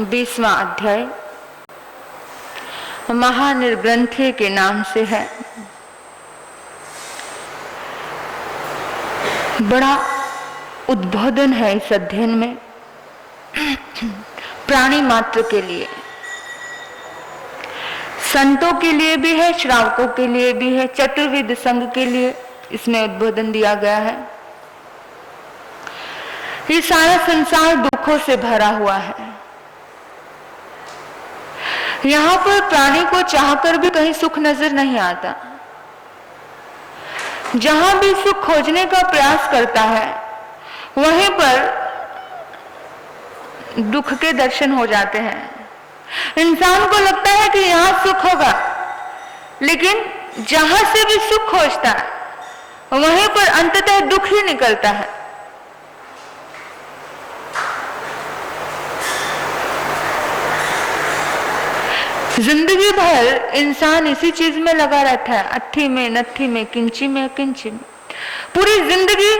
20वां अध्याय महानिर्ग्रंथि के नाम से है। बड़ा उद्बोधन है इस अध्ययन में प्राणी मात्र के लिए, संतों के लिए भी है, श्रावकों के लिए भी है, चतुर्विध संघ के लिए इसमें उद्बोधन दिया गया है। ये सारा संसार दुखों से भरा हुआ है। यहाँ पर प्राणी को चाहकर भी कहीं सुख नजर नहीं आता। जहां भी सुख खोजने का प्रयास करता है वहीं पर दुख के दर्शन हो जाते हैं। इंसान को लगता है कि यहां सुख होगा, लेकिन जहां से भी सुख खोजता है वहीं पर अंततः दुख ही निकलता है। जिंदगी भर इंसान इसी चीज में लगा रहता है, अट्ठी में, नत्थी में, किंची में, किंची में। पूरी जिंदगी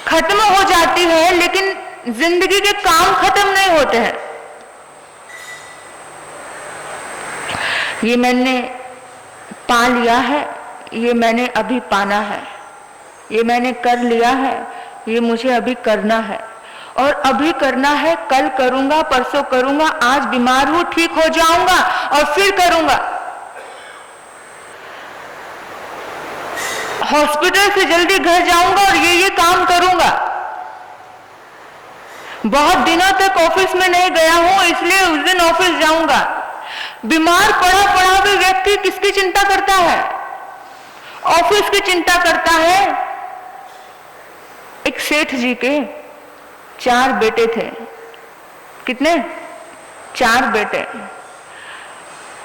खत्म हो जाती है, लेकिन जिंदगी के काम खत्म नहीं होते हैं। ये मैंने पा लिया है, ये मैंने अभी पाना है, ये मैंने कर लिया है, ये मुझे अभी करना है, और अभी करना है, कल करूंगा, परसों करूंगा, आज बीमार हूं, ठीक हो जाऊंगा और फिर करूंगा। हॉस्पिटल से जल्दी घर जाऊंगा और ये काम करूंगा। बहुत दिनों तक ऑफिस में नहीं गया हूं, इसलिए उस दिन ऑफिस जाऊंगा। बीमार पड़ा भी व्यक्ति किसकी चिंता करता है? ऑफिस की चिंता करता है। एक सेठ जी के 4 बेटे थे। कितने? 4 बेटे।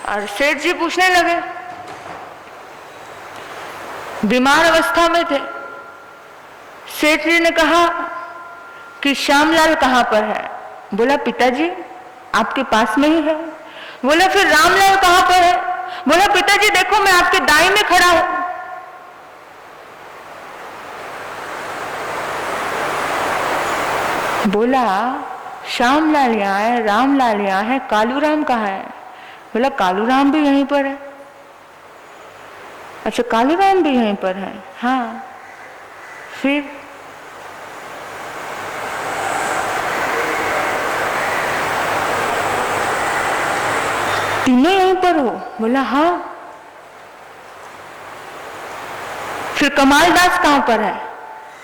और सेठ जी पूछने लगे, बीमार अवस्था में थे। सेठ जी ने कहा कि श्यामलाल कहां पर है? बोला पिताजी आपके पास में ही है। बोला फिर रामलाल कहां पर है? बोला पिताजी देखो मैं आपके दाएं में खड़ा हूं। बोला श्यामलाल यहाँ है, रामलाल यहाँ है, कालूराम कहाँ है? बोला कालूराम भी यहीं पर है। अच्छा कालूराम भी यहीं पर है? हाँ। फिर तीनों यहीं पर हो? बोला हाँ। फिर कमालदास कहाँ पर है?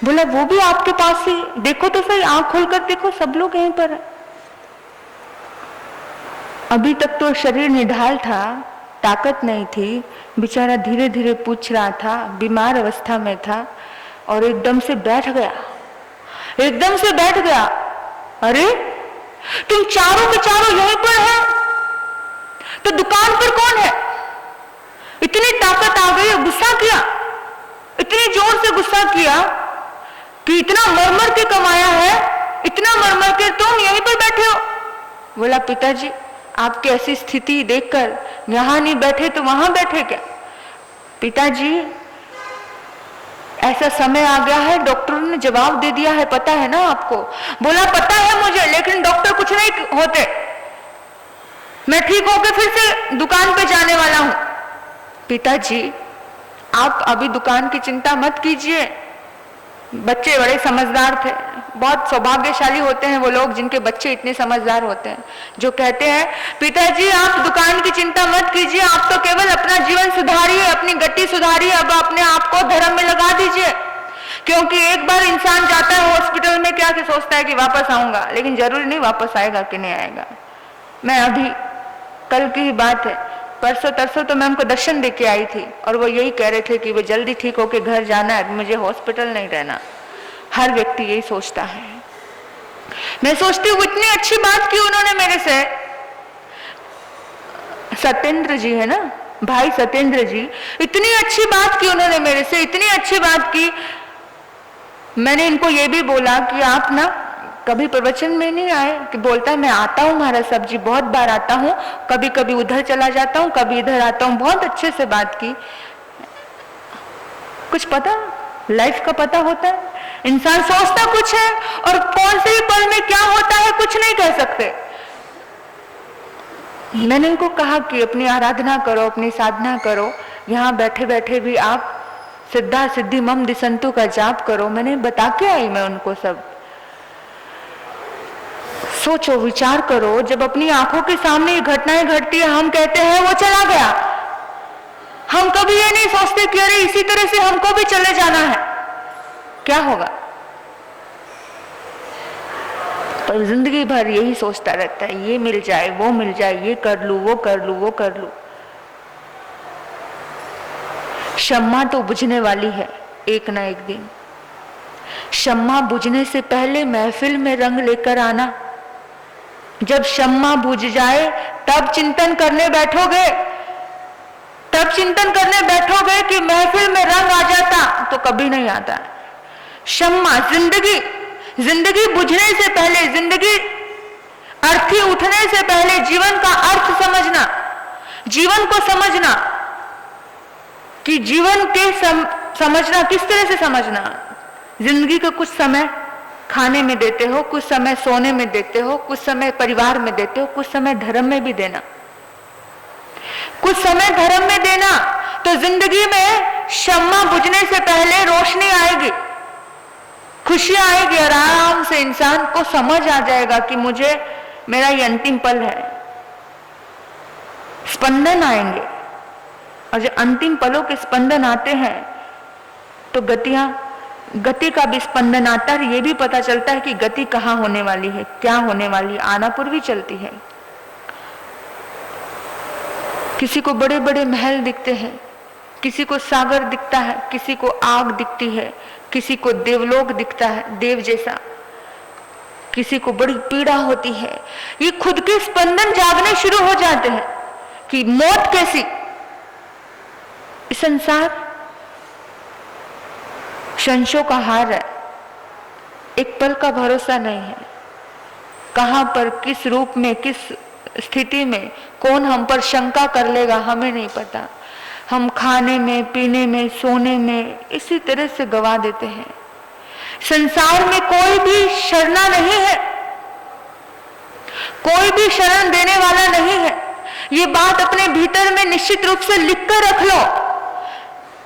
बोला वो भी आपके पास ही। देखो तो सही, आंख खोलकर देखो, सब लोग यहीं पर है। अभी तक तो शरीर निढाल था, ताकत नहीं थी, बेचारा धीरे धीरे पूछ रहा था, बीमार अवस्था में था, और एकदम से बैठ गया। एकदम से बैठ गया। अरे तुम चारों के चारों यहीं पर है, तो दुकान पर कौन है? इतनी ताकत आ गई, गुस्सा किया, इतनी जोर से गुस्सा किया कि इतना मर के कमाया है, इतना मर के तुम यहीं पर बैठे हो। बोला पिताजी आपकी ऐसी स्थिति देखकर यहां नहीं बैठे तो वहां बैठे क्या? पिताजी ऐसा समय आ गया है, डॉक्टर ने जवाब दे दिया है, पता है ना आपको? बोला पता है मुझे, लेकिन डॉक्टर कुछ नहीं होते, मैं ठीक होकर फिर से दुकान पे जाने वाला हूं। पिताजी आप अभी दुकान की चिंता मत कीजिए। बच्चे बड़े समझदार थे। बहुत सौभाग्यशाली होते हैं वो लोग जिनके बच्चे इतने समझदार होते हैं, जो कहते हैं पिताजी आप दुकान की चिंता मत कीजिए, आप तो केवल अपना जीवन सुधारिए, अपनी गति सुधारिए, अब अपने आप को धर्म में लगा दीजिए। क्योंकि एक बार इंसान जाता है हॉस्पिटल में, क्या सोचता है कि वापस आऊंगा, लेकिन जरूरी नहीं वापस आएगा कि नहीं आएगा। मैं अभी कल की ही बात है, परसों तरसों तो मैं उनको दर्शन दे के आई थी, और वो यही कह रहे थे कि वो जल्दी ठीक होके घर जाना है, मुझे हॉस्पिटल नहीं रहना। हर व्यक्ति यही सोचता है। मैं सोचती हूँ इतनी अच्छी बात की उन्होंने मेरे से। सत्येंद्र जी है ना, भाई सत्येंद्र जी, इतनी अच्छी बात की उन्होंने मेरे से, इतनी अच्छी बात की। मैंने इनको ये भी बोला कि आप ना कभी प्रवचन में नहीं आए? कि बोलता है मैं आता हूँ महाराज साहब जी, बहुत बार आता हूँ, कभी कभी उधर चला जाता हूँ, कभी इधर आता हूँ। बहुत अच्छे से बात की। कुछ पता लाइफ का पता होता है? इंसान सोचता कुछ है और कौन से ही पल में क्या होता है कुछ नहीं कह सकते। मैंने उनको कहा कि अपनी आराधना करो, अपनी साधना करो, यहाँ बैठे बैठे भी आप सिद्धा सिद्धि मम दिसंतु का जाप करो। मैंने बता के आई मैं उनको सब। सोचो, विचार करो, जब अपनी आंखों के सामने ये घटनाएं घटती है, हम कहते हैं वो चला गया। हम कभी ये नहीं सोचते कि अरे इसी तरह से हमको भी चले जाना है, क्या होगा। पर जिंदगी भर यही सोचता रहता है, ये मिल जाए, वो मिल जाए, ये कर लूं, वो कर लूं, वो कर लूं। शम्मा तो बुझने वाली है एक ना एक दिन। शम्मा बुझने से पहले महफिल में रंग लेकर आना। जब शम्मा बुझ जाए तब चिंतन करने बैठोगे, तब चिंतन करने बैठोगे कि महफिल में रंग आ जाता, तो कभी नहीं आता। शम्मा जिंदगी बुझने से पहले, जिंदगी अर्थी उठने से पहले जीवन का अर्थ समझना, जीवन को समझना कि जीवन के समझना किस तरह से समझना। जिंदगी का कुछ समय खाने में देते हो, कुछ समय सोने में देते हो, कुछ समय परिवार में देते हो, कुछ समय धर्म में भी देना, कुछ समय धर्म में देना, तो जिंदगी में शम्मा बुझने से पहले रोशनी आएगी, खुशियां आएगी, आराम से इंसान को समझ आ जाएगा कि मुझे, मेरा ये अंतिम पल है। स्पंदन आएंगे, और जब अंतिम पलों के स्पंदन आते हैं तो गति का भी स्पंदन आता है। ये भी पता चलता है कि गति कहाँ होने वाली है, क्या होने वाली है, आना पूर्वी चलती है। किसी को बड़े बड़े महल दिखते हैं, किसी को सागर दिखता है, किसी को आग दिखती है, किसी को देवलोक दिखता है, देव जैसा, किसी को बड़ी पीड़ा होती है। ये खुद के स्पंदन जागने शुरू हो जाते हैं कि मौत कैसी। संसार शंशों का हार है, एक पल का भरोसा नहीं है। कहां पर, किस रूप में, किस स्थिति में कौन हम पर शंका कर लेगा, हमें नहीं पता। हम खाने में, पीने में, सोने में इसी तरह से गवा देते हैं। संसार में कोई भी शरणा नहीं है, कोई भी शरण देने वाला नहीं है। ये बात अपने भीतर में निश्चित रूप से लिख कर रख लो।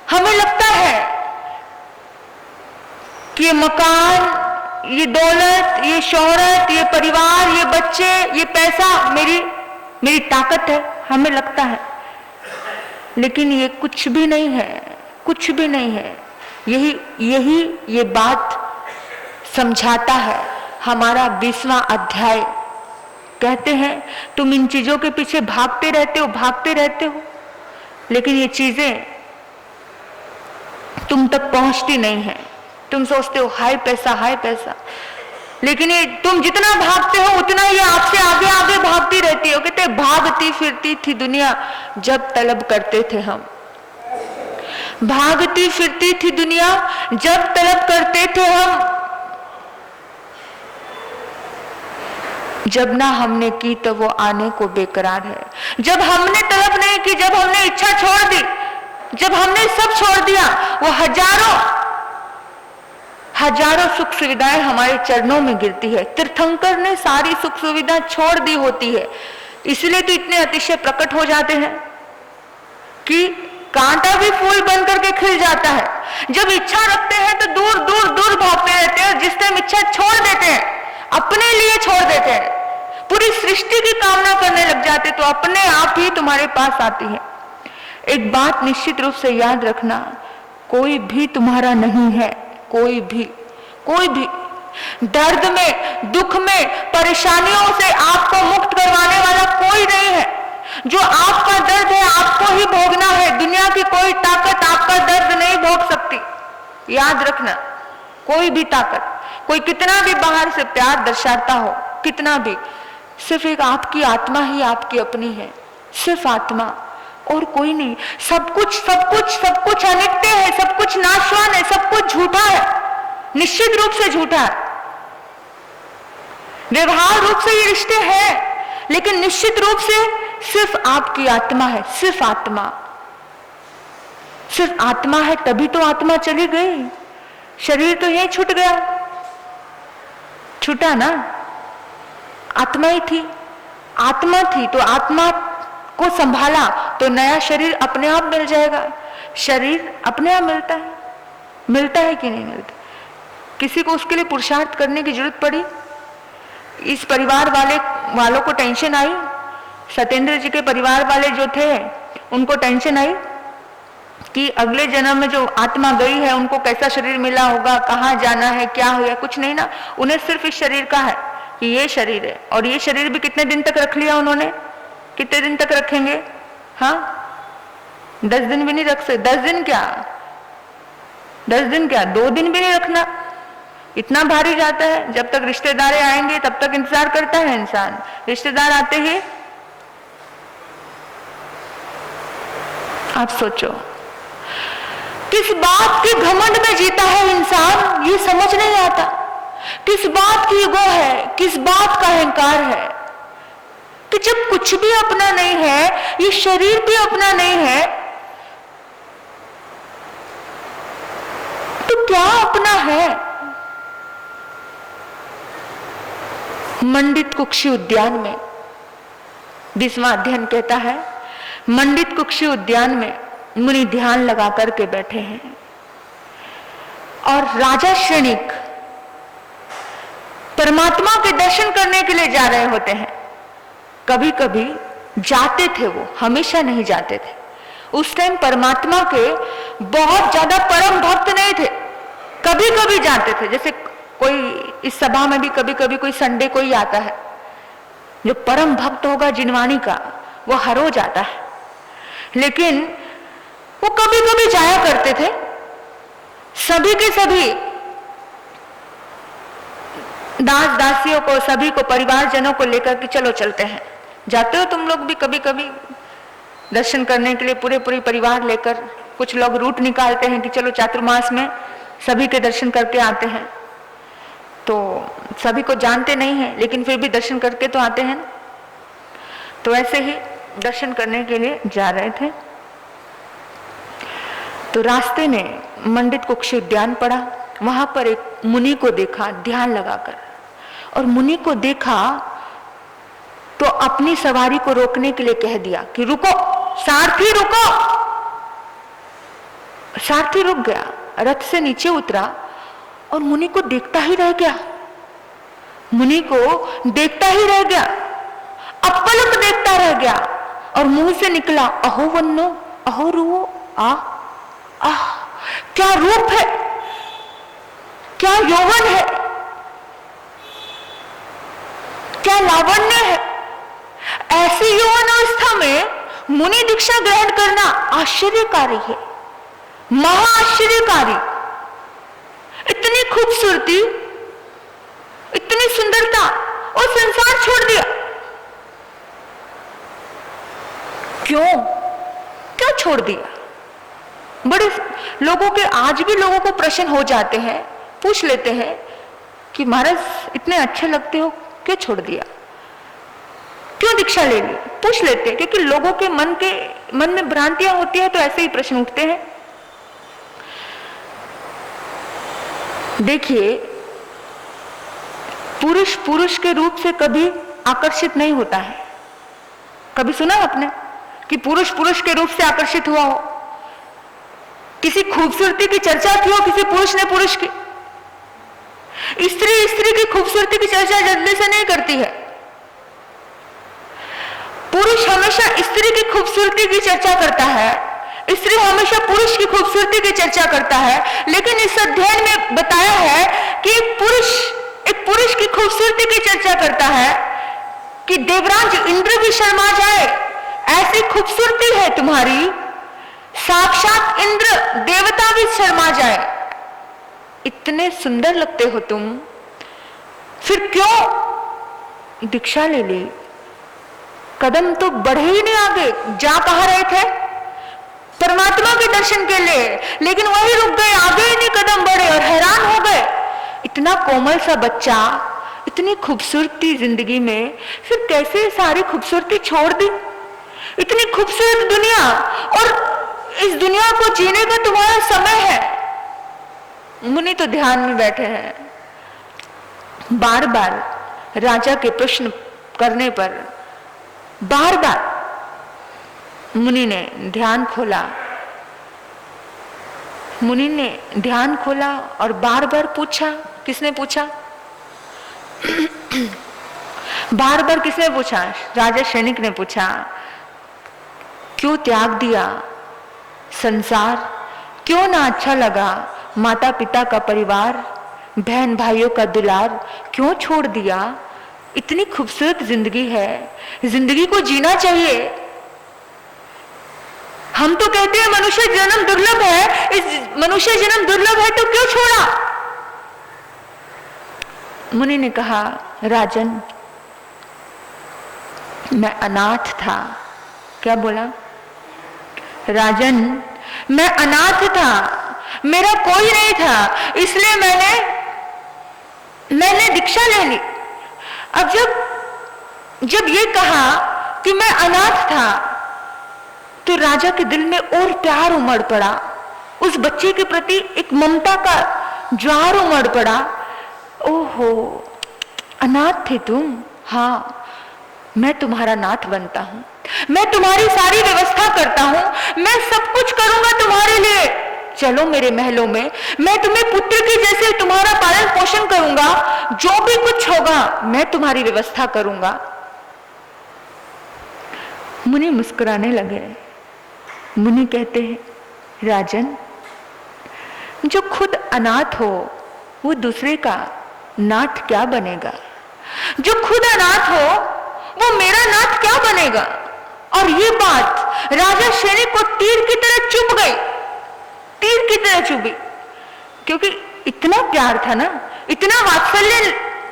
हमें लगता है कि ये मकान, ये दौलत, ये शोहरत, ये परिवार, ये बच्चे, ये पैसा मेरी ताकत है, हमें लगता है। लेकिन ये कुछ भी नहीं है, कुछ भी नहीं है। यही ये बात समझाता है हमारा 20वां अध्याय। कहते हैं तुम इन चीजों के पीछे भागते रहते हो, लेकिन ये चीजें तुम तक पहुंचती नहीं है। तुम सोचते हो हाय पैसा, लेकिन ये तुम जितना भागते हो उतना ये आपसे आगे आगे भागती रहती हो। कहते भागती फिरती थी दुनिया जब तलब करते थे हम, भागती फिरती थी दुनिया जब तलब करते थे हम। जब ना हमने की तो वो आने को बेकरार है। जब हमने तलब नहीं की, जब हमने इच्छा छोड़ दी, जब हमने सब छोड़ दिया, वो हजारों सुख सुविधाएं हमारे चरणों में गिरती है। तीर्थंकर ने सारी सुख सुविधा छोड़ दी होती है, इसलिए तो इतने अतिशय प्रकट हो जाते हैं कि कांटा भी फूल बन करके खिल जाता है। जब इच्छा रखते हैं तो दूर दूर दूर भागते रहते हैं, जिस टाइम इच्छा छोड़ देते हैं, अपने लिए छोड़ देते हैं, पूरी सृष्टि की कामना करने लग जाते, तो अपने आप ही तुम्हारे पास आती है। एक बात निश्चित रूप से याद रखना, कोई भी तुम्हारा नहीं है, कोई भी दर्द में, दुख में, परेशानियों से आपको मुक्त करवाने वाला कोई नहीं है। जो आपका दर्द है आपको ही भोगना है, दुनिया की कोई ताकत आपका दर्द नहीं भोग सकती। याद रखना, कोई भी ताकत, कोई कितना भी बाहर से प्यार दर्शाता हो, कितना भी, सिर्फ एक आपकी आत्मा ही आपकी अपनी है, सिर्फ आत्मा और कोई नहीं। सब कुछ अनित्य है, सब कुछ नाशवान है, सब कुछ झूठा है, निश्चित रूप से झूठा है। व्यवहार रूप से ये रिश्ते हैं, लेकिन निश्चित रूप से सिर्फ आपकी आत्मा है, सिर्फ आत्मा है। तभी तो आत्मा चली गई, शरीर तो यही छूट गया, छूटा ना, आत्मा ही थी। आत्मा थी तो आत्मा को संभाला तो नया शरीर अपने आप मिल जाएगा। शरीर अपने आप मिलता है कि नहीं मिलता? किसी को उसके लिए पुरुषार्थ करने की जरूरत पड़ी? इस परिवार वालों को टेंशन आई, सत्येंद्र जी के परिवार वाले जो थे उनको टेंशन आई कि अगले जन्म में जो आत्मा गई है उनको कैसा शरीर मिला होगा, कहाँ जाना है, क्या हुआ? कुछ नहीं ना, उन्हें सिर्फ इस शरीर का है कि ये शरीर है। और ये शरीर भी कितने दिन तक रख लिया उन्होंने? कितने दिन तक रखेंगे? हाँ, 10 दिन भी नहीं रख सकते। 10 दिन क्या 2 दिन भी नहीं रखना, इतना भारी जाता है। जब तक रिश्तेदार आएंगे तब तक इंतजार करता है इंसान, रिश्तेदार आते ही आप सोचो किस बात के घमंड में जीता है इंसान, ये समझ नहीं आता। किस बात की ईगो है, किस बात का अहंकार है कि जब कुछ भी अपना नहीं है, ये शरीर भी अपना नहीं है, तो क्या अपना है? मंडित कुक्षी उद्यान में 20वां अध्ययन कहता है, मंडित कुक्षी उद्यान में मुनि ध्यान लगा करके बैठे हैं और राजा श्रेणिक परमात्मा के दर्शन करने के लिए जा रहे होते हैं। कभी कभी जाते थे, वो हमेशा नहीं जाते थे। उस टाइम परमात्मा के बहुत ज्यादा परम भक्त नहीं थे, कभी कभी जाते थे। जैसे कोई इस सभा में भी कभी कभी कोई संडे कोई आता है, जो परम भक्त होगा जिनवाणी का, वो हर रोज आता है, लेकिन वो कभी कभी जाया करते थे। सभी के सभी दास दासियों को, सभी को, परिवारजनों को लेकर के चलो चलते हैं। जाते हो तुम लोग भी कभी कभी दर्शन करने के लिए, पूरे परिवार लेकर? कुछ लोग रूट निकालते हैं कि चलो चातुर्मास में सभी के दर्शन करके आते हैं, तो सभी को जानते नहीं हैं लेकिन फिर भी दर्शन करके तो आते हैं। तो ऐसे ही दर्शन करने के लिए जा रहे थे, तो रास्ते में मंडित कुक्षी उद्यान पड़ा। वहां पर एक मुनि को देखा ध्यान लगाकर, और मुनि को देखा तो अपनी सवारी को रोकने के लिए कह दिया कि रुको सारथी, रुको। सारथी रुक गया, रथ से नीचे उतरा और मुनि को देखता ही रह गया। मुनि को देखता ही रह गया, अपलक देखता रह गया, और मुंह से निकला अहो वन्नो, अहो रुओ, आह क्या रूप है, क्या यौवन है, क्या लावण्य है। ऐसी यौवन अवस्था में मुनि दीक्षा ग्रहण करना आश्चर्यकारी है, महाआश्चर्यकारी। इतनी खूबसूरती, इतनी सुंदरता, और संसार छोड़ दिया। क्यों छोड़ दिया? बड़े लोगों के, आज भी लोगों को प्रश्न हो जाते हैं, पूछ लेते हैं कि महाराज इतने अच्छे लगते हो, क्यों छोड़ दिया, क्यों दीक्षा ले ली? पूछ लेते हैं, क्योंकि लोगों के मन में भ्रांतियां होती है, तो ऐसे ही प्रश्न उठते हैं। देखिए, पुरुष के रूप से कभी आकर्षित नहीं होता है। कभी सुना आपने कि पुरुष के रूप से आकर्षित हुआ हो? किसी खूबसूरती की चर्चा की हो किसी पुरुष ने पुरुष की? स्त्री की खूबसूरती की चर्चा जल्दी से नहीं करती है। पुरुष हमेशा स्त्री की खूबसूरती की चर्चा करता है, स्त्री हमेशा पुरुष की खूबसूरती की चर्चा करता है। लेकिन इस अध्ययन में बताया है कि एक पुरुष की खूबसूरती की चर्चा करता है कि देवराज इंद्र भी शर्मा जाए, ऐसी खूबसूरती है तुम्हारी, साक्षात इंद्र देवता भी शर्मा जाए, इतने सुंदर लगते हो तुम, फिर क्यों दीक्षा ले ली? कदम तो बढ़े ही नहीं आगे। जा कहां रहे थे? परमात्मा के दर्शन के लिए, लेकिन वही रुक गए, आगे ही नहीं कदम बढ़े, और हैरान हो गए। इतना कोमल सा बच्चा, इतनी खूबसूरती जिंदगी में, फिर कैसे सारी खूबसूरती छोड़ दी? इतनी खूबसूरत दुनिया, और इस दुनिया को जीने का तुम्हारा समय है। मुनि तो ध्यान में बैठे हैं। बार बार राजा के प्रश्न करने पर बार बार मुनि ने ध्यान खोला, मुनि ने ध्यान खोला और बार बार पूछा। किसने पूछा? बार बार किसने पूछा? राजा शैनिक ने पूछा, क्यों त्याग दिया संसार? क्यों ना अच्छा लगा माता पिता का परिवार, बहन भाइयों का दुलार? क्यों छोड़ दिया? इतनी खूबसूरत जिंदगी है, जिंदगी को जीना चाहिए। हम तो कहते हैं मनुष्य जन्म दुर्लभ है, इस मनुष्य जन्म दुर्लभ है तो क्यों छोड़ा? मुनि ने कहा, राजन मैं अनाथ था। क्या बोला? राजन मैं अनाथ था, मेरा कोई नहीं था, इसलिए मैंने दीक्षा ले ली। अब जब ये कहा कि मैं अनाथ था तो राजा के दिल में और प्यार उमड़ पड़ा, उस बच्चे के प्रति एक ममता का ज्वार उमड़ पड़ा। ओहो, अनाथ थे तुम? हाँ, मैं तुम्हारा नाथ बनता हूं, मैं तुम्हारी सारी व्यवस्था करता हूं, मैं सब कुछ करूंगा तुम्हारे लिए। चलो मेरे महलों में, मैं तुम्हें पुत्र के जैसे तुम्हारा पालन पोषण करूंगा, जो भी कुछ होगा मैं तुम्हारी व्यवस्था करूंगा। मुनि मुस्कुराने लगे। मुनि कहते हैं, राजन जो खुद अनाथ हो वो दूसरे का नाथ क्या बनेगा? जो खुद अनाथ हो वो मेरा नाथ क्या बनेगा? और ये बात राजा शैनिक को तीर की तरह चुभ गई, तीर की तरह चुभी, क्योंकि इतना प्यार था ना, इतना वात्सल्य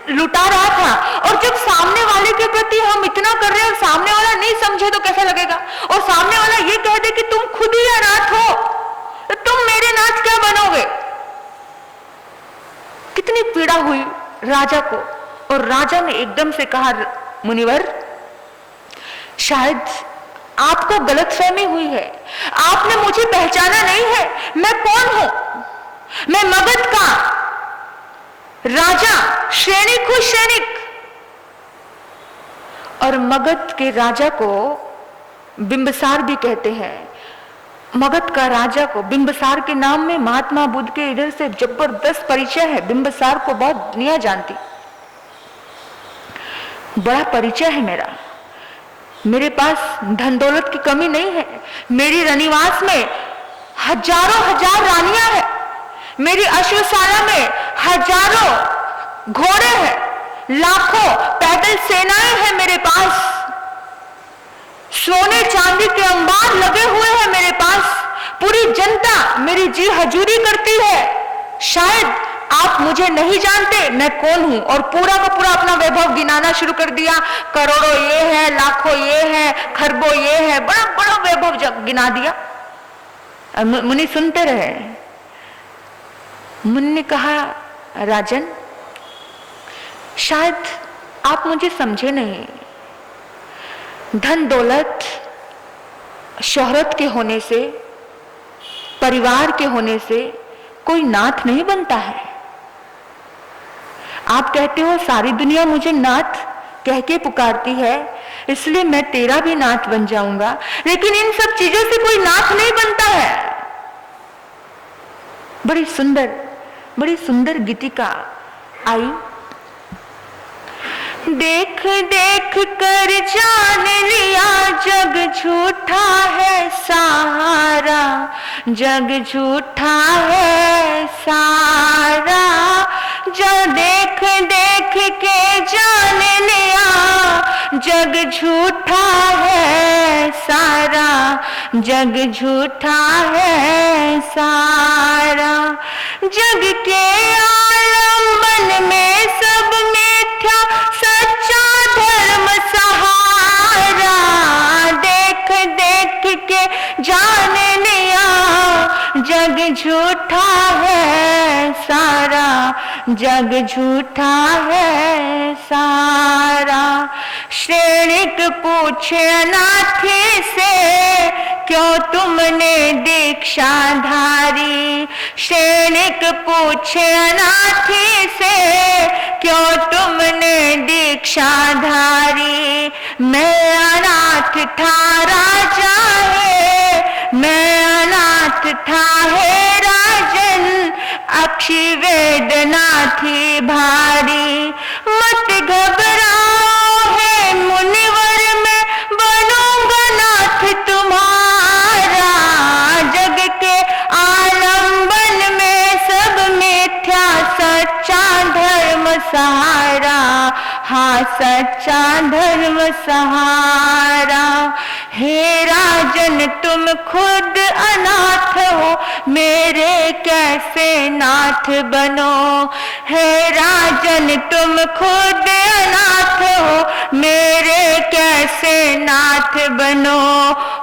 लुटा रहा था। और जब सामने वाले के प्रति हम इतना कर रहे हैं और सामने वाला नहीं समझे तो कैसा लगेगा? और सामने वाला ये कह दे कि तुम खुद ही अनाथ हो तो तुम मेरे नाथ क्या बनोगे? कितनी पीड़ा हुई राजा को। और राजा ने एकदम से कहा, मुनिवर शायद आपको गलतफहमी हुई है, आपने मुझे पहचाना नहीं है। मैं कौन हूं? मैं मगध का राजा शैनिक हूं, शैनिक। और मगध के राजा को बिंबिसार भी कहते हैं। मगध का राजा को बिंबिसार के नाम में महात्मा बुद्ध के इधर से जबरदस्त परिचय है। बिंबिसार को बहुत दुनिया जानती, बड़ा परिचय है मेरा। मेरे पास धन दौलत की कमी नहीं है। मेरी रनिवास में हजारों हजार रानियां हैं। मेरी अश्वशाला में हजारों घोड़े हैं, लाखों पैदल सेनाएं हैं मेरे पास। सोने चांदी के अंबार लगे हुए हैं मेरे पास। पूरी जनता मेरी जी हजूरी करती है। शायद आप मुझे नहीं जानते मैं कौन हूं। और पूरा का पूरा अपना वैभव गिनाना शुरू कर दिया। करोड़ों ये है, लाखों ये है, खरबों ये है, बड़ा बड़ा वैभव जब गिना दिया। मुनि सुनते रहे। मुनि ने कहा, राजन शायद आप मुझे समझे नहीं। धन दौलत शोहरत के होने से, परिवार के होने से कोई नाथ नहीं बनता है। आप कहते हो सारी दुनिया मुझे नाथ कह के पुकारती है, इसलिए मैं तेरा भी नाथ बन जाऊंगा। लेकिन इन सब चीजों से कोई नाथ नहीं बनता है। बड़ी सुंदर गीतिका आई। देख देख कर जान लिया जग झूठा है सारा, जग झूठा है सारा। जो देख देख के जान लिया जग झूठा है सारा, जग झूठा है सारा। जग के आलम्बन में सब मिथ्या, सच्चा धर्म सहारा। देख देख के जान लिया जग झूठा है सारा, जग झूठा है सारा। शैनिक पूछे अनाथी से, क्यों तुमने दीक्षा धारी? शैनिक पूछे अनाथी से, क्यों तुमने दीक्षा धारी? मैं अनाथ अनाथ था राजा है, मैं अनाथ था हे राजन, अक्षी वेदना थी भारी। मत घबराओ है मुनिवर, मैं बनूंगा नाथ तुम्हारा, जग के आलंबन में सब मिथ्या, सच्चा धर्म सहारा, हाँ सच्चा धर्म सहारा। हे राजन तुम खुद अनाथ हो, मेरे कैसे नाथ बनो। हे राजन तुम खुद अनाथ हो, मेरे कैसे नाथ बनो।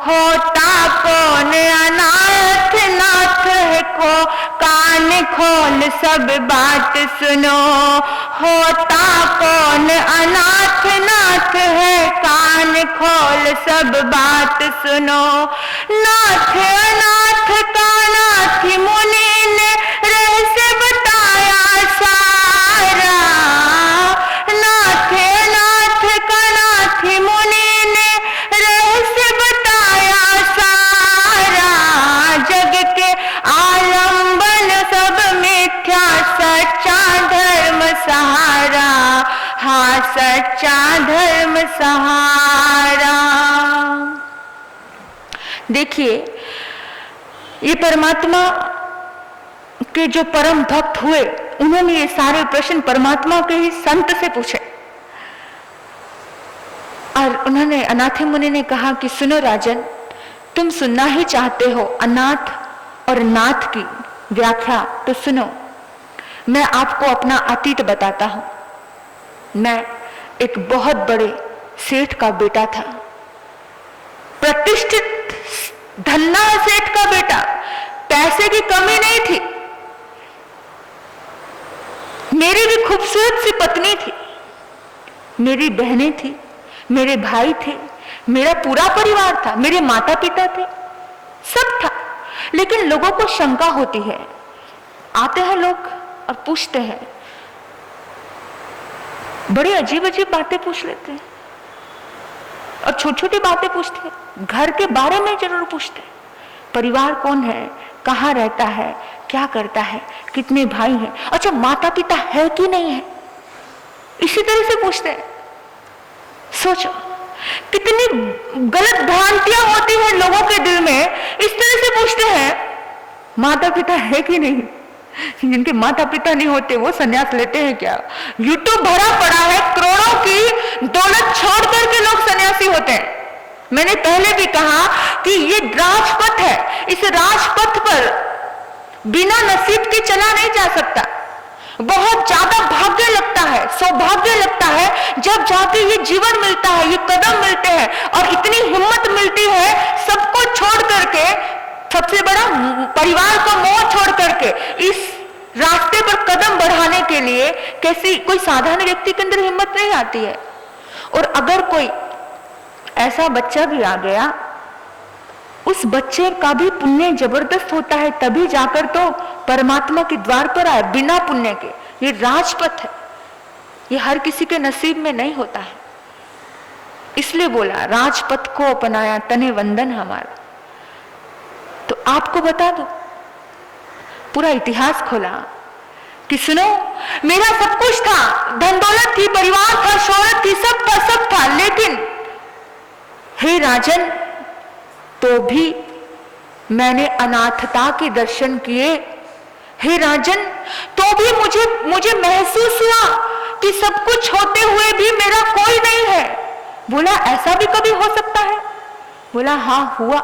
होता कौन अनाथ नाथ है को, कान खोल सब बात सुनो। होता कौन अनाथ नाथ है, कान खोल सब बात सुनो। नाथ अनाथ का नाथ मुनि ने रहस्य बताया सारा, नाथ अनाथ का नाथ मुनि ने रहस्य बताया सारा। जग के आलंबन सब मिथ्या, सच्चा धर्म सहारा, हाँ सच्चा धर्म सहारा। देखिए ये परमात्मा के जो परम भक्त हुए, उन्होंने ये सारे प्रश्न परमात्मा के ही संत से पूछे। और उन्होंने, अनाथ मुनि ने कहा कि सुनो राजन, तुम सुनना ही चाहते हो अनाथ और नाथ की व्याख्या, तो सुनो। मैं आपको अपना अतीत बताता हूं। मैं एक बहुत बड़े सेठ का बेटा था, प्रतिष्ठित धन्ना सेठ का बेटा, पैसे की कमी नहीं थी। मेरी भी खूबसूरत सी पत्नी थी, मेरी बहनें थी, मेरे भाई थे, मेरा पूरा परिवार था, मेरे माता पिता थे, सब था। लेकिन लोगों को शंका होती है, आते हैं लोग और पूछते हैं, बड़ी अजीब अजीब बातें पूछ लेते हैं और छोटी छोटी बातें पूछते हैं, घर के बारे में जरूर पूछते हैं। परिवार कौन है, कहाँ रहता है, क्या करता है, कितने भाई हैं, अच्छा माता पिता है कि नहीं है, इसी तरह से पूछते हैं। सोचो कितनी गलत भ्रांतियां होती हैं लोगों के दिल में, इस तरह से पूछते हैं माता पिता है कि नहीं। जिनके माता पिता नहीं होते वो सन्यास लेते हैं क्या? यूट्यूब भरा पड़ा है, करोड़ों की दौलत छोड़ करके लोग सन्यासी होते हैं। मैंने पहले भी कहा कि ये राजपथ है, इस राजपथ पर बिना नसीब के चला नहीं जा सकता। बहुत ज्यादा भाग्य लगता है, सौभाग्य लगता है जब जाके ये जीवन मिलता है, ये कदम मिलते हैं और इतनी हिम्मत मिलती है सबको छोड़ करके, सबसे बड़ा परिवार का मोह छोड़ करके इस रास्ते पर कदम बढ़ाने के लिए। कैसी कोई साधारण व्यक्ति के अंदर हिम्मत नहीं आती है। और अगर कोई ऐसा बच्चा भी आ गया, उस बच्चे का भी पुण्य जबरदस्त होता है, तभी जाकर तो परमात्मा के द्वार पर आए, बिना पुण्य के। ये राजपथ है, ये हर किसी के नसीब में नहीं होता है। इसलिए बोला राजपथ को अपनाया तने वंदन हमारा। तो आपको बता दो, पूरा इतिहास खोला कि सुनो, मेरा सब कुछ था, धन दौलत थी, परिवार था, शोहरत थी, सब था, लेकिन हे राजन, तो भी मैंने अनाथता के दर्शन किए। हे राजन, तो भी मुझे महसूस हुआ कि सब कुछ होते हुए भी मेरा कोई नहीं है। बोला ऐसा भी कभी हो सकता है? बोला हाँ हुआ।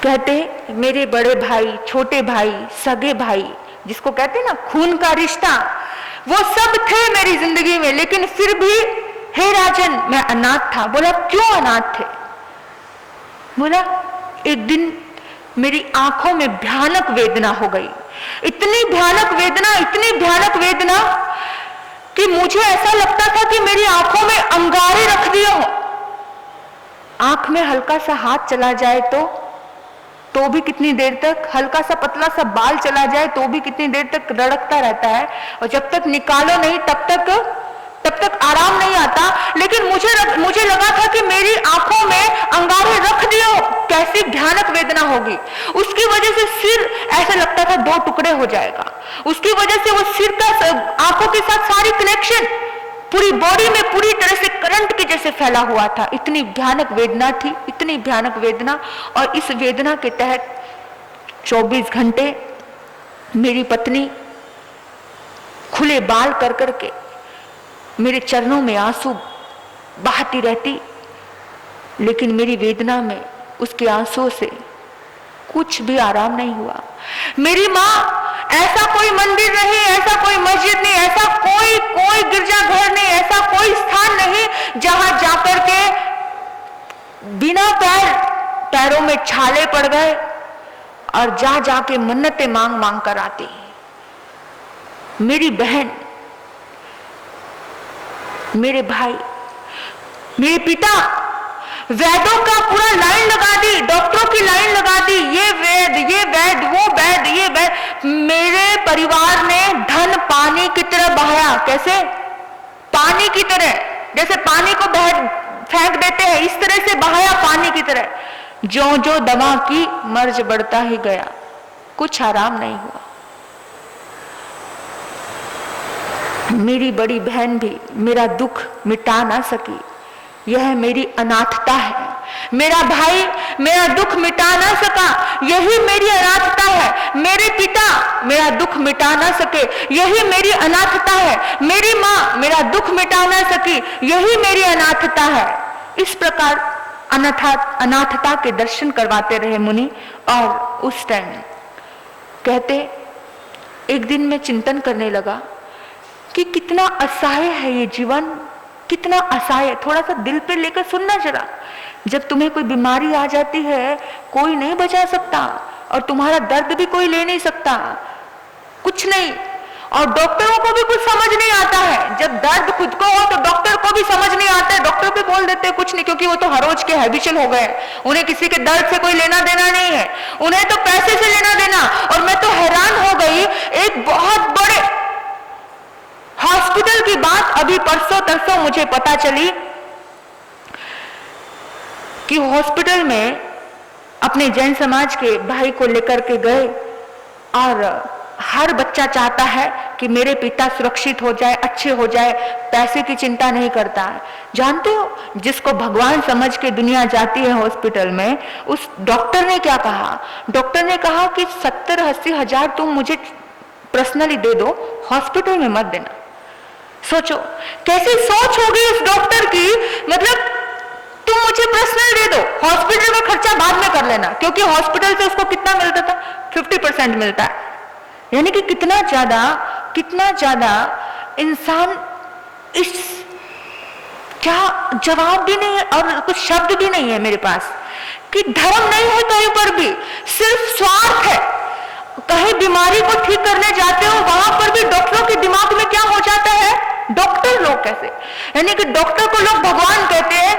कहते मेरे बड़े भाई, छोटे भाई, सगे भाई, जिसको कहते ना खून का रिश्ता, वो सब थे मेरी जिंदगी में, लेकिन फिर भी हे राजन मैं अनाथ था। बोला क्यों अनाथ थे? बोला एक दिन मेरी आंखों में भयानक वेदना हो गई, इतनी भयानक वेदना कि मुझे ऐसा लगता था कि मेरी आंखों में अंगारे रख दिए हो। आंख में हल्का सा हाथ चला जाए तो भी कितनी देर तक, हल्का सा पतला सा बाल चला जाए तो भी कितनी देर तक रड़कता रहता है, और जब तक निकालो नहीं तब तक आराम नहीं आता, लेकिन मुझे लगा था कि मेरी आंखों में अंगारे रख दिए, कैसी भयानक वेदना होगी। उसकी वजह से सिर ऐसा लगता था 2 टुकड़े हो जाएगा। उसकी वजह से वो सिर का आंखों के साथ सारी कनेक्शन पूरी बॉडी में पूरी तरह से करंट के जैसे फैला हुआ था। इतनी भयानक वेदना थी, इतनी भयानक वेदना। और इस वेदना के तहत 24 घंटे मेरी पत्नी खुले बाल कर करके मेरे चरणों में आंसू बहाती रहती, लेकिन मेरी वेदना में उसके आंसुओं से कुछ भी आराम नहीं हुआ। मेरी माँ, ऐसा कोई मंदिर नहीं, ऐसा कोई मस्जिद नहीं, ऐसा कोई गिरजाघर नहीं, ऐसा कोई स्थान नहीं जहां जाकर के बिना पैरों में छाले पड़ गए और जाके मन्नतें मांग कर आती। मेरी बहन, मेरे भाई, मेरे पिता वैदों का पूरा लाइन लगा दी, डॉक्टरों की लाइन लगा दी, ये वैद, वो वैद, ये वैद। मेरे परिवार ने धन पानी की तरह बहाया। कैसे? पानी की तरह, जैसे पानी को फेंक देते हैं, इस तरह से बहाया पानी की तरह। जो दवा की मर्ज बढ़ता ही गया, कुछ आराम नहीं हुआ। मेरी बड़ी बहन भी मेरा दुख मिटा ना सकी, यह मेरी अनाथता है। मेरा भाई मेरा दुख मिटा ना सका, यही मेरी अनाथता है। मेरे पिता मेरा दुख मिटा ना सके, यही मेरी अनाथता है। मेरी माँ मेरा दुख मिटा ना सकी, यही मेरी अनाथता है। इस प्रकार अनाथता के दर्शन करवाते रहे मुनि। और उस टाइम कहते, एक दिन मैं चिंतन करने लगा कि कितना असहाय है ये जीवन, कितना असहाय। थोड़ा सा दिल पे लेकर सुनना जरा। जब तुम्हें कोई बीमारी आ जाती है, कोई नहीं बचा सकता, और तुम्हारा दर्द भी कोई ले नहीं सकता, कुछ नहीं। और डॉक्टरों को भी कुछ समझ नहीं आता है। जब दर्द खुद को हो तो डॉक्टर को भी समझ नहीं आता है, डॉक्टर भी बोल देते हैं कुछ नहीं, क्योंकि वो तो हर रोज के हैबिचुअल हो गए। उन्हें किसी के दर्द से कोई लेना देना नहीं है, उन्हें तो पैसे से लेना देना। और मैं तो हैरान हो गई, एक बहुत बड़े हॉस्पिटल की बात अभी परसों तरसों मुझे पता चली कि हॉस्पिटल में अपने जैन समाज के भाई को लेकर के गए, और हर बच्चा चाहता है कि मेरे पिता सुरक्षित हो जाए, अच्छे हो जाए, पैसे की चिंता नहीं करता है। जानते हो, जिसको भगवान समझ के दुनिया जाती है हॉस्पिटल में, उस डॉक्टर ने क्या कहा? डॉक्टर ने कहा कि 70-80 हजार तुम मुझे पर्सनली दे दो, हॉस्पिटल में मत देना। सोचो कैसी सोच होगी उस डॉक्टर की। मतलब तुम मुझे पर्सनल दे दो, हॉस्पिटल में खर्चा बाद में कर लेना, क्योंकि हॉस्पिटल से उसको कितना मिलता था? 50% मिलता है। यानी कि कितना ज्यादा इंसान, इस क्या जवाब भी नहीं है और कुछ शब्द भी नहीं है मेरे पास कि धर्म नहीं है कहीं पर भी, सिर्फ स्वार्थ है। कहीं बीमारी को ठीक करने जाते हो, वहां पर भी डॉक्टरों के दिमाग में क्या हो जाता है? डॉक्टर लोग कैसे, यानी कि डॉक्टर को लोग भगवान कहते हैं,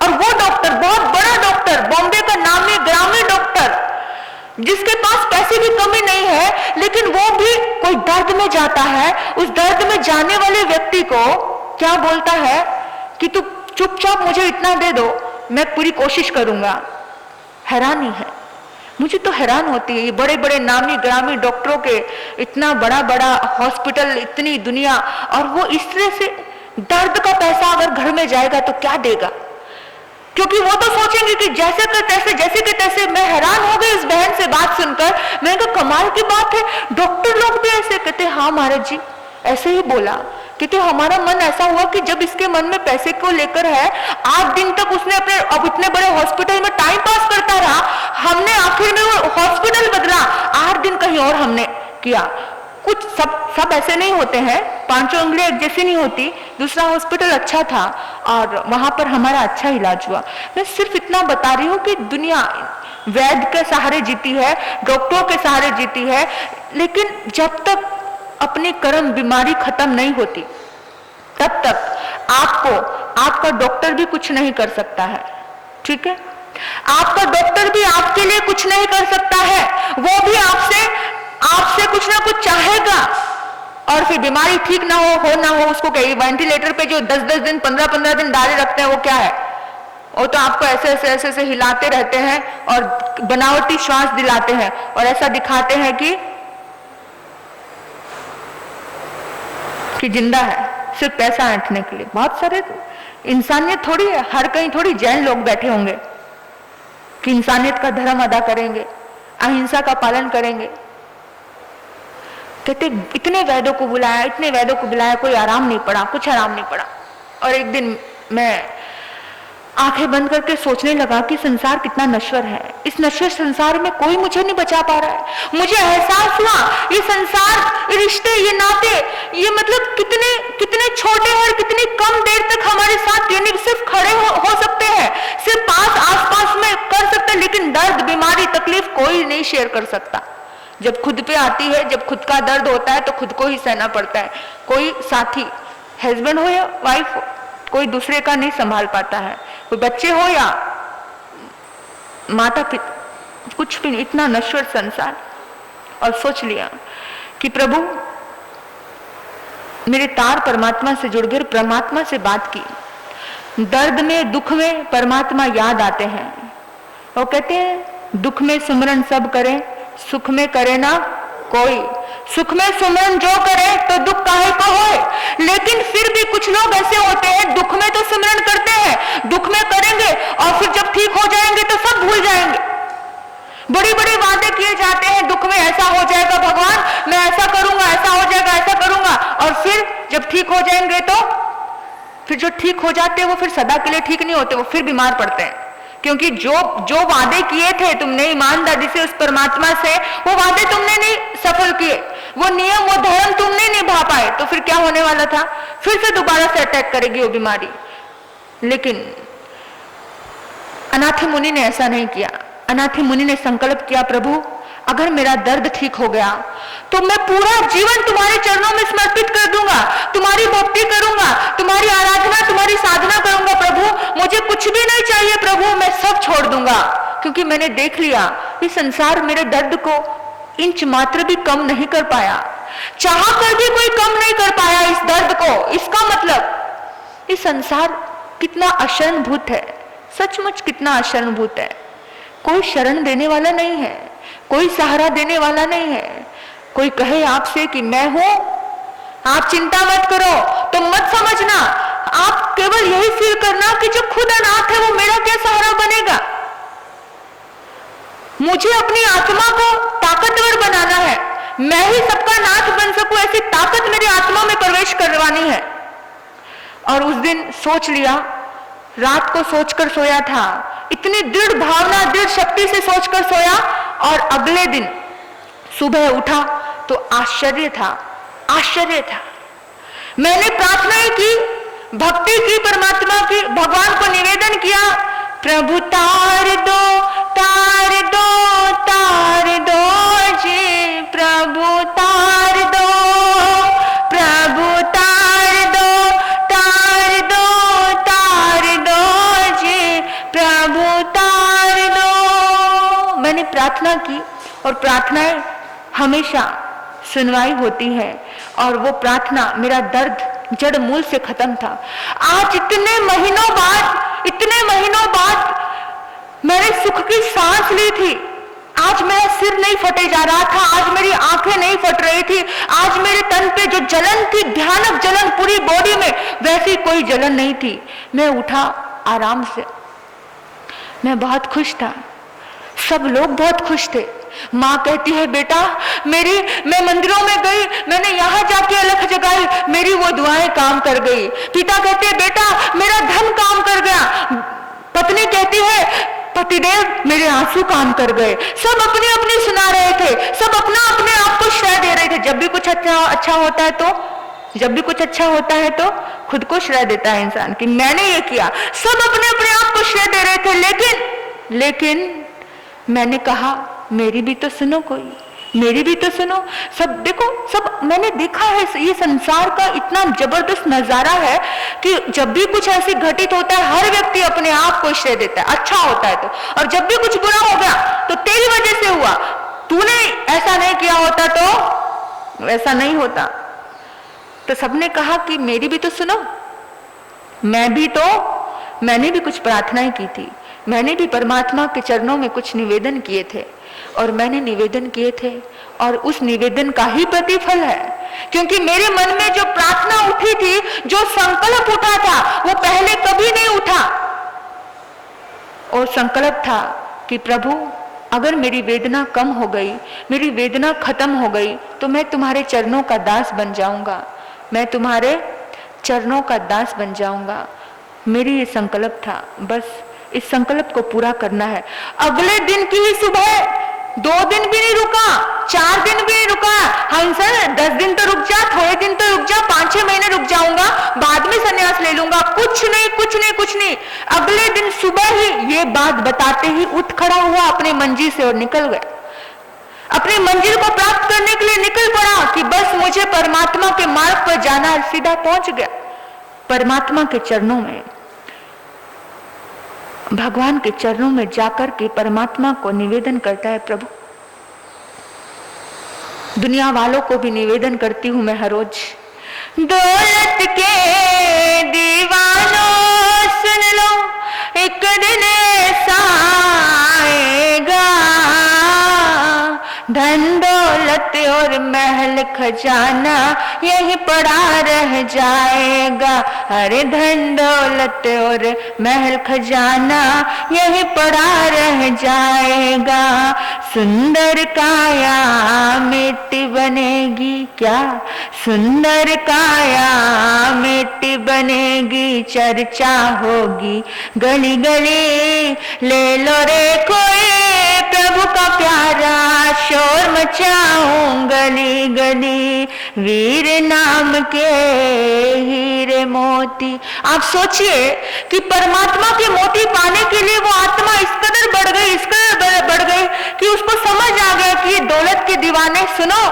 और वो डॉक्टर, बहुत बड़ा डॉक्टर, बॉम्बे का नामी ग्रामी डॉक्टर, जिसके पास पैसे की कमी नहीं है, लेकिन वो भी कोई दर्द में जाता है, उस दर्द में जाने वाले व्यक्ति को क्या बोलता है कि तू चुपचाप मुझे इतना दे दो, मैं पूरी कोशिश करूंगा। हैरानी है, मुझे तो हैरान होती है। ये बड़े बड़े नामी ग्रामी डॉक्टरों के इतना बड़ा बड़ा हॉस्पिटल, इतनी दुनिया, और वो इस तरह से दर्द का पैसा अगर घर में जाएगा तो क्या देगा? क्योंकि वो तो सोचेंगे कि जैसे के तैसे। मैं हैरान हो गई इस बहन से बात सुनकर। मैंने कहा कमाल की बात है, डॉक्टर लोग भी ऐसे कहते? हाँ महाराज जी, ऐसे ही बोला। क्योंकि हमारा मन ऐसा हुआ कि जब इसके मन में पैसे को लेकर है, 8 दिन तक उसने अपने अब इतने बड़े हॉस्पिटल में टाइम पास करता रहा, हमने आखिर में वो हॉस्पिटल बदला, 8 दिन कहीं और हमने किया। कुछ सब ऐसे नहीं होते हैं, 5 उंगलियां एक जैसी नहीं होती। दूसरा हॉस्पिटल अच्छा था और वहां पर हमारा अच्छा इलाज हुआ। मैं सिर्फ इतना बता रही हूँ कि दुनिया वैद्य के सहारे जीती है, डॉक्टरों के सहारे जीती है, लेकिन जब तक अपनी कर्म बीमारी खत्म नहीं होती तब तक आपका डॉक्टर भी कुछ नहीं कर सकता है। ठीक है, आपका डॉक्टर भी आपके लिए कुछ नहीं कर सकता है, वो भी आपसे कुछ ना कुछ चाहेगा। और फिर बीमारी ठीक ना हो ना हो, उसको कहिए वेंटिलेटर पे जो 10-10 दिन 15-15 दिन डाले रखते हैं, वो क्या है? वो तो आपको ऐसे हिलाते रहते हैं और बनावटी श्वास दिलाते हैं और ऐसा दिखाते हैं कि जिंदा है, सिर्फ पैसा ऐंठने के लिए। बहुत सारे इंसानियत थोड़ी है, हर कहीं थोड़ी जैन लोग बैठे होंगे कि इंसानियत का धर्म अदा करेंगे, अहिंसा का पालन करेंगे। कहते इतने वैद्यों को बुलाया, इतने वैद्यों को बुलाया, कोई आराम नहीं पड़ा, कुछ आराम नहीं पड़ा। और एक दिन मैं आंखें बंद करके सोचने लगा कि संसार कितना नश्वर है, इस नश्वर संसार में कोई मुझे नहीं बचा पा रहा है। मुझे एहसास हुआ ये संसार, ये रिश्ते, ये नाते, ये मतलब कितने कितने छोटे हैं और कितनी कम देर तक हमारे साथ, यानी सिर्फ खड़े हो सकते हैं, सिर्फ आस-पास में कर सकते हैं, लेकिन दर्द, बीमारी, तकलीफ कोई नहीं शेयर कर सकता। जब खुद पे आती है, जब खुद का दर्द होता है तो खुद को ही सहना पड़ता है। कोई साथी, हस्बैंड हो या वाइफ हो, कोई दूसरे का नहीं संभाल पाता है। कोई बच्चे हो या माता पिता, कुछ भी नहीं, इतना नश्वर संसार। और सोच लिया कि प्रभु मेरे तार परमात्मा से जुड़ गए, परमात्मा से बात की। दर्द में, दुख में परमात्मा याद आते हैं। वो कहते हैं दुख में सुमरन सब करें, सुख में करे ना कोई। सुख में सुमरन जो करे तो दुख काहे को होए। लेकिन फिर भी कुछ लोग ऐसे होते हैं, दुख में तो सुमरन करते हैं, दुख में करेंगे और फिर जब ठीक हो जाएंगे तो सब भूल जाएंगे। बड़ी बड़ी वादे किए जाते हैं, दुख में ऐसा हो जाएगा भगवान, मैं ऐसा करूंगा, ऐसा हो जाएगा, ऐसा करूंगा, और फिर जब ठीक हो जाएंगे तो फिर जो ठीक हो जाते हैं वो फिर सदा के लिए ठीक नहीं होते, वो फिर बीमार पड़ते हैं। क्योंकि जो वादे किए थे तुमने ईमानदारी से उस परमात्मा से, वो वादे तुमने नहीं सफल किए, वो नियम, वो धर्म तुमने निभा पाए, तो फिर क्या होने वाला था? फिर से दोबारा से अटैक करेगी वो बीमारी। लेकिन अनाथी मुनि ने ऐसा नहीं किया। अनाथी मुनि ने संकल्प किया, प्रभु अगर मेरा दर्द ठीक हो गया तो मैं पूरा जीवन तुम्हारे चरणों में समर्पित कर दूंगा, तुम्हारी भक्ति करूंगा, तुम्हारी आराधना, तुम्हारी साधना करूंगा। प्रभु मुझे कुछ भी नहीं चाहिए, प्रभु मैं सब छोड़ दूंगा, क्योंकि मैंने देख लिया कि संसार मेरे दर्द को इंच मात्र भी कम नहीं कर पाया, चाह कर भी कोई कम नहीं कर पाया इस दर्द को। इसका मतलब इस संसार कितना अशरणभूत है, सचमुच कितना अशरणभूत है। कोई शरण देने वाला नहीं है, कोई सहारा देने वाला नहीं है। कोई कहे आपसे कि मैं हूं, आप चिंता मत करो, तो मत समझना, आप केवल यही फील करना कि जो खुद अनाथ है वो मेरा क्या सहारा बनेगा। मुझे अपनी आत्मा को ताकतवर बनाना है, मैं ही सबका नाथ बन सकूं, ऐसी ताकत मेरी आत्मा में प्रवेश करवानी है। और उस दिन सोच लिया, रात को सोचकर सोया था, इतनी दृढ़ भावना, दृढ़ शक्ति से सोचकर सोया, और अगले दिन सुबह उठा तो आश्चर्य था, आश्चर्य था। मैंने प्रार्थनाएं की, भक्ति की, परमात्मा की, भगवान को निवेदन किया, प्रभु तार दो, तार दो, तार दो जी, प्रभु तार दो, प्रभु तार दो, तार दो, तार दो जी, प्रभु तार दो। मैंने प्रार्थना की और प्रार्थनाएं हमेशा सुनवाई होती है, और वो प्रार्थना, मेरा दर्द जड़ मूल से खत्म था। आज इतने महीनों बाद मैंने सुख की सांस ली थी। आज मेरा सिर नहीं फटे जा रहा था, आज मेरी आंखें नहीं फट रही थी, आज मेरे तन पे जो जलन थी, भयानक जलन पूरी बॉडी में, वैसी कोई जलन नहीं थी। मैं उठा आराम से, मैं बहुत खुश था, सब लोग बहुत खुश थे। माँ कहती है, बेटा मैं मंदिरों में गई, मैंने यहाँ जाके अलख जगाई, मेरी वो दुआएं काम कर गई। पिता कहते हैं, बेटा मेरा धन काम कर गया। पत्नी कहती है, पतिदेव मेरे आंसू काम कर गए। सब अपनी अपनी सुना रहे थे, सब अपना अपने आप को श्रेय दे रहे थे। जब भी कुछ अच्छा होता है तो खुद को श्रेय देता है इंसान कि मैंने ये किया। सब अपने अपने आप को श्रेय दे रहे थे, लेकिन मैंने कहा, मेरी भी तो सुनो, कोई मेरी भी तो सुनो। सब देखो, सब मैंने देखा है, ये संसार का इतना जबरदस्त नजारा है कि जब भी कुछ ऐसे घटित होता है, हर व्यक्ति अपने आप को श्रेय देता है, अच्छा होता है तो। और जब भी कुछ बुरा हो गया तो तेरी वजह से हुआ, तूने ऐसा नहीं किया होता तो वैसा नहीं होता। तो सबने कहा कि मेरी भी तो सुनो, मैंने भी कुछ प्रार्थनाएं की थी, मैंने भी परमात्मा के चरणों में कुछ निवेदन किए थे, और मैंने निवेदन किए थे और उस निवेदन का ही प्रतिफल है, क्योंकि मेरे मन में जो प्रार्थना उठी थी, जो संकल्प उठा था, वो पहले कभी नहीं उठा। और संकल्प था कि प्रभु अगर मेरी वेदना कम हो गई, मेरी वेदना खत्म हो गई, तो मैं तुम्हारे चरणों का दास बन जाऊंगा, मैं तुम्हारे चरणों का दास बन जाऊंगा। मेरी ये संकल्प था, बस इस संकल्प को पूरा करना है। अगले दिन की ही सुबह, 2 दिन भी नहीं रुका, 4 दिन भी नहीं रुका, हाँ सर 10 दिन तो रुक जा, थोड़े दिन तो रुक जा, 5-6 महीने रुक जाऊंगा, बाद में संन्यास ले लूंगा, कुछ नहीं कुछ नहीं कुछ नहीं। अगले दिन सुबह ही ये बात बताते ही उठ खड़ा हुआ अपने मंजिल से और निकल गया, अपनी मंजिल को प्राप्त करने के लिए निकल पड़ा कि बस मुझे परमात्मा के मार्ग पर जाना है। सीधा पहुंच गया परमात्मा के चरणों में, भगवान के चरणों में जाकर के परमात्मा को निवेदन करता है, प्रभु दुनिया वालों को भी निवेदन करती हूं मैं हर रोज, दौलत के दीवानों सुन लो, एक दिन ऐसा आएगा, धन दौलत और महल खजाना यही पड़ा रह जाएगा, अरे धन दौलत और महल खजाना यही पड़ा रह जाएगा, सुंदर काया मिट्टी बनेगी क्या, सुंदर काया मिट्टी बनेगी, चर्चा होगी गली गली, ले लो रे कोई प्रभु का प्यारा, शोर मचाऊं गली गली, वीर नाम के हीरे मोती। आप सोचिए कि परमात्मा के मोती पाने के लिए वो आत्मा इस कदर बढ़ गई कि उसको समझ आ गया कि ये दौलत के दीवाने, सुनो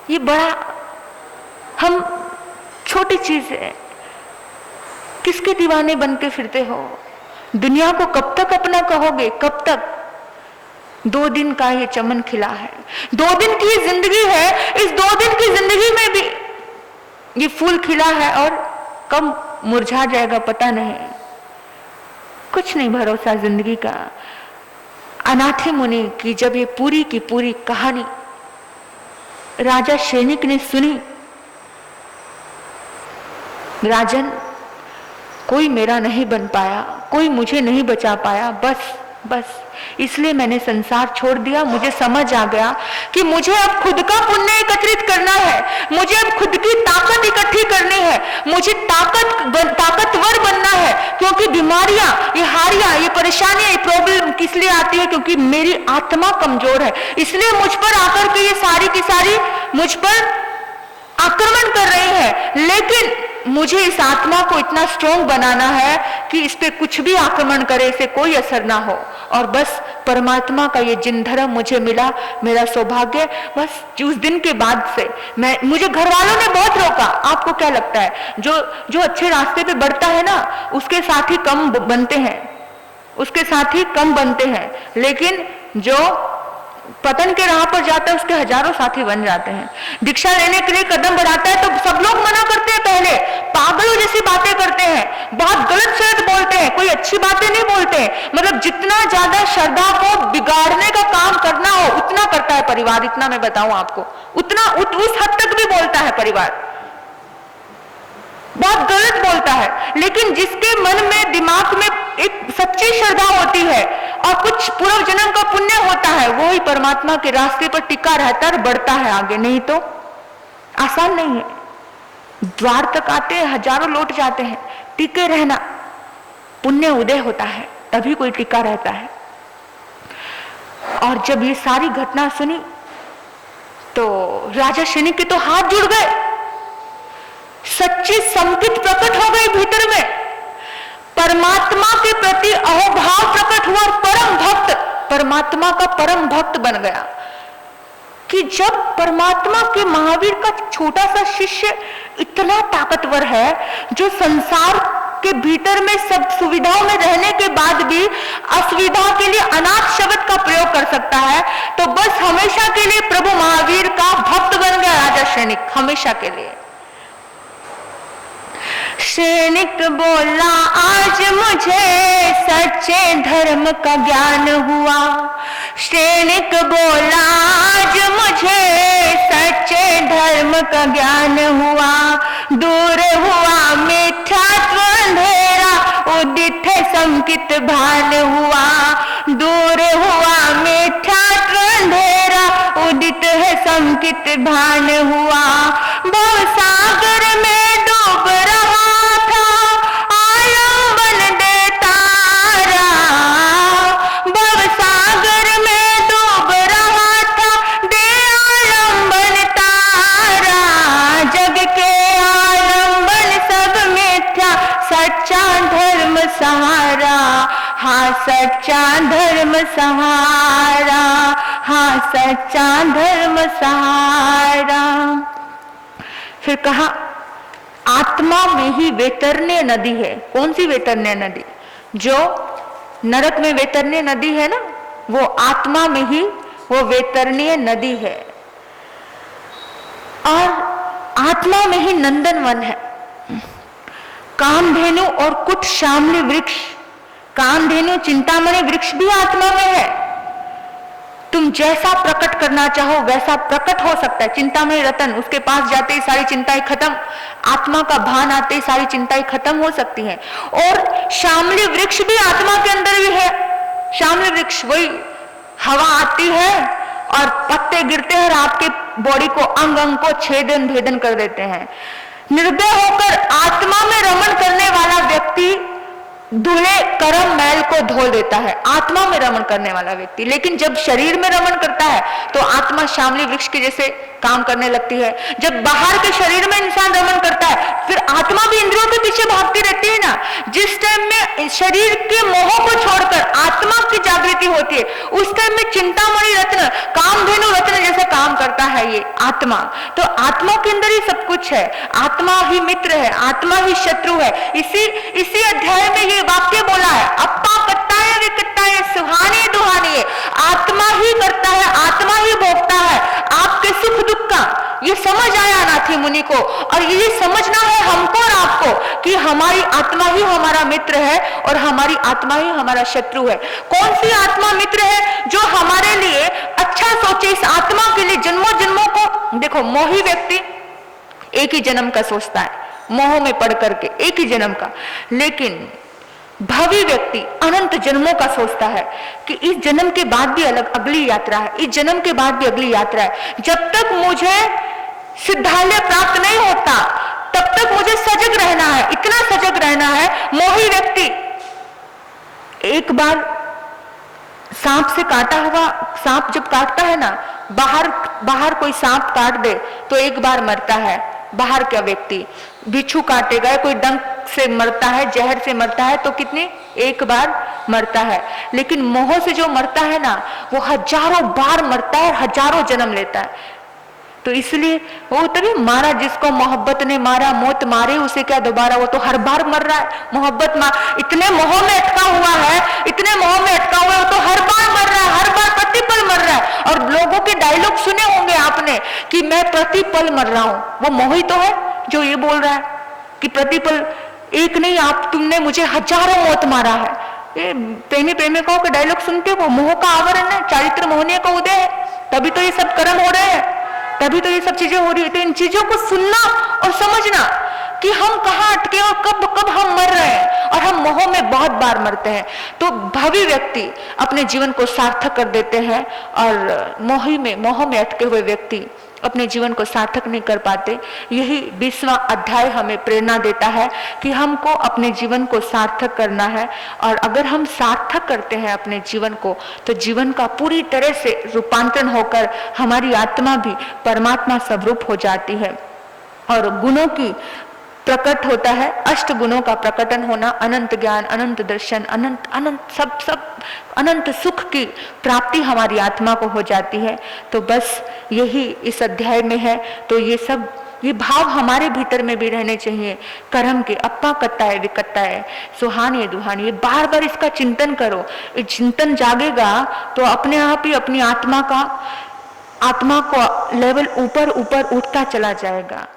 ये बड़ा हम छोटी चीज है, किसके दीवाने बन के फिरते हो, दुनिया को कब तक अपना कहोगे, कब तक। 2 दिन का ये चमन खिला है, 2 दिन की जिंदगी है, इस 2 दिन की जिंदगी में भी ये फूल खिला है और कब मुरझा जाएगा पता नहीं, कुछ नहीं भरोसा जिंदगी का। अनाथे मुनि की जब ये पूरी की पूरी कहानी राजा सैनिक ने सुनी, राजन कोई मेरा नहीं बन पाया, कोई मुझे नहीं बचा पाया, बस इसलिए मैंने संसार छोड़ दिया। मुझे समझ आ गया कि मुझे अब खुद का पुण्य एकत्रित करना है, मुझे अब खुद की ताकत इकट्ठी करनी है, मुझे ताकतवर बनना है, क्योंकि बीमारियां, ये हारियां, ये परेशानियां, ये प्रॉब्लम किस लिए आती है, क्योंकि मेरी आत्मा कमजोर है, इसलिए मुझ पर आकर के ये सारी की सारी मुझ पर आक्रमण कर रही है। लेकिन मुझे इस आत्मा को इतना स्ट्रॉन्ग बनाना है कि इस पे कुछ भी आक्रमण करे, इसे कोई असर ना हो। और बस परमात्मा का ये जिन धर्म मुझे मिला, मेरा सौभाग्य। बस उस दिन के बाद से मुझे घर वालों ने बहुत रोका। आपको क्या लगता है, जो अच्छे रास्ते पे बढ़ता है ना, उसके साथ ही कम बनते हैं, उसके साथ ही कम बनते हैं, लेकिन जो पतन के राह पर जाता है उसके हजारों साथी बन जाते हैं। दीक्षा लेने के लिए कदम बढ़ाता है तो सब लोग मना करते हैं, पहले पागलों जैसी बातें करते हैं, बहुत गलत शब्द बोलते हैं, कोई अच्छी बातें नहीं बोलते हैं। मतलब जितना ज्यादा श्रद्धा को बिगाड़ने का काम करना हो उतना करता है परिवार, इतना मैं बताऊं आपको, उतना उस हद तक भी बोलता है परिवार, बहुत गलत बोलता है। लेकिन जिसके मन में, दिमाग में एक सच्ची श्रद्धा होती है और कुछ पूर्व जन्म का पुण्य होता है, वो ही परमात्मा के रास्ते पर टिका रहता है, बढ़ता है आगे। नहीं तो आसान नहीं है, द्वार तक आते हैं, हजारों लौट जाते हैं। टिके रहना, पुण्य उदय होता है, तभी कोई टिका रहता है। और जब ये सारी घटना सुनी तो राजा सैनिक के तो हाथ जुड़ गए, सच्ची संकित प्रकट हो गई भीतर में, परमात्मा के प्रति अहोभाव प्रकट हुआ और परम भक्त, परमात्मा का परम भक्त बन गया। कि जब परमात्मा के महावीर का छोटा सा शिष्य इतना ताकतवर है, जो संसार के भीतर में सब सुविधाओं में रहने के बाद भी असुविधा के लिए अनाथ शब्द का प्रयोग कर सकता है, तो बस हमेशा के लिए प्रभु महावीर का भक्त बन गया राजा सैनिक, हमेशा के लिए। क्षणिक बोला आज मुझे सच्चे धर्म का ज्ञान हुआ। क्षणिक बोला आज मुझे सच्चे धर्म का ज्ञान हुआ। दूर हुआ मिथ्यात्व अंधेरा उदित है संकित भान हुआ। दूर हुआ मिथ्यात्व अंधेरा उदित है संकित भान हुआ। भवसागर में डूब रहा था आलम्बन दे तारा। भवसागर में डूब रहा था दे आलम्बन तारा। जग के आलम्बन सब मिथ्या सच्चा धर्म सहारा। हाँ सच्चा धर्म सहारा। हाँ सच्चा धर्म सहारा। फिर कहा आत्मा में ही वैतरण्य नदी है। कौन सी वैतरण्य नदी? जो नरक में वैतरण्य नदी है ना, वो आत्मा में ही वो वैतरण्य नदी है। और आत्मा में ही नंदनवन है। कामधेनु और कुछ श्यामली वृक्ष, कामधेनु चिंतामणि वृक्ष भी आत्मा में है। तुम जैसा प्रकट करना चाहो वैसा प्रकट हो सकता है। चिंतामणि रतन, उसके पास जाते ही सारी चिंताएं खत्म, आत्मा का भान आते ही सारी चिंताएं खत्म हो सकती हैं। और श्यामली वृक्ष भी आत्मा के अंदर भी है। श्यामली वृक्ष वही हवा आती है और पत्ते गिरते हैं और आपके बॉडी को अंग अंग को छेदन भेदन कर देते हैं। निर्भय होकर आत्मा में रमण करने वाला व्यक्ति धुले कर्म मैल को धो देता है। आत्मा में रमण करने वाला व्यक्ति। लेकिन जब शरीर में रमण करता है तो आत्मा श्यामली वृक्ष के जैसे काम करने लगती है। जब बाहर के शरीर में इंसान रमण करता है फिर आत्मा भी इंद्रियों के पीछे भागती रहती है ना। जिस टाइम में शरीर के मोह को छोड़कर आत्मा की जागृति होती है उस टाइम में चिंतामणि रत्न, कामधेनु रत्न जैसे काम करता है ये आत्मा। तो आत्मा के अंदर ही सब कुछ है। आत्मा ही मित्र है, आत्मा ही शत्रु है। इसी अध्याय में ये वाक्य बोला है, अप्पा कत्ताय विकत्ताय सुहाने दुहाने। आत्मा ही करता है, आत्मा ही भोगता है आपके सुख दुख का। ये समझ आया अनाथी मुनि को। और ये समझना है हमको और आपको कि हमारी आत्मा ही हमारा मित्र है और हमारी आत्मा ही हमारा शत्रु है। कौन सी आत्मा मित्र है? जो हमारे लिए अच्छा सोचे। इस आत्मा के लिए जन्मों जन्मों को, देखो मोही व्यक्ति एक ही जन्म का सोचता है, मोह में पड़ करके एक ही जन्म का। लेकिन भावी व्यक्ति अनंत जन्मों का सोचता है कि इस जन्म के बाद भी अगली यात्रा है, इस जन्म के बाद भी अगली यात्रा है। जब तक मुझे सिद्धालय प्राप्त नहीं होता तब तक मुझे सजग रहना है, इतना सजग रहना है। मोही व्यक्ति एक बार सांप से काटा हुआ, सांप जब काटता है ना, बाहर कोई सांप काट दे तो एक बार मरता है बाहर का व्यक्ति। बिच्छू काटेगा, कोई डंक से मरता है, जहर से मरता है तो कितने एक बार मरता है। लेकिन मोह से जो मरता है ना वो हजारों बार मरता है और हजारों जन्म लेता है। तो इसलिए वो तभी मारा जिसको मोहब्बत ने मारा, मौत मारे उसे क्या दोबारा। वो तो हर बार मर रहा है, मोहब्बत इतने मोह में अटका हुआ है, इतने मोह में अटका हुआ है, वो तो हर बार मर रहा है, हर बार प्रतिपल मर रहा है। और लोगों के डायलॉग सुने होंगे आपने कि मैं प्रतिपल मर रहा हूं। वो मोह ही तो है जो ये बोल रहा है कि प्रतिपल एक नहीं, आप तुमने मुझे हजारों मौत मारा है। ये प्रेमी प्रेमिकाओं के डायलॉग सुनते हो, मोह का आवरण है, चारित्र मोहनीय का उदय है, तभी तो ये सब कर्म हो रहे हैं, तभी तो ये सब चीजें हो रही है। तो इन चीजों को सुनना और समझना कि हम कहाँ अटके और कब कब हम मर रहे हैं और हम मोह में बहुत बार मरते हैं। तो भावी व्यक्ति अपने जीवन को सार्थक कर देते हैं और मोह में अटके हुए व्यक्ति अपने जीवन को सार्थक नहीं कर पाते। यही 20वां अध्याय हमें प्रेरणा देता है कि हमको अपने जीवन को सार्थक करना है। और अगर हम सार्थक करते हैं अपने जीवन को तो जीवन का पूरी तरह से रूपांतरण होकर हमारी आत्मा भी परमात्मा स्वरूप हो जाती है और गुणों की प्रकट होता है। अष्ट गुणों का प्रकटन होना, अनंत ज्ञान, अनंत दर्शन, अनंत सब अनंत सुख की प्राप्ति हमारी आत्मा को हो जाती है। तो बस यही इस अध्याय में है। तो ये भाव हमारे भीतर में भी रहने चाहिए। कर्म के अप्पा कत्ता है विकत्ता है सुहानी दुहानी, बार बार इसका चिंतन करो। ये चिंतन जागेगा तो अपने आप ही अपनी आत्मा को लेवल ऊपर ऊपर उठता चला जाएगा।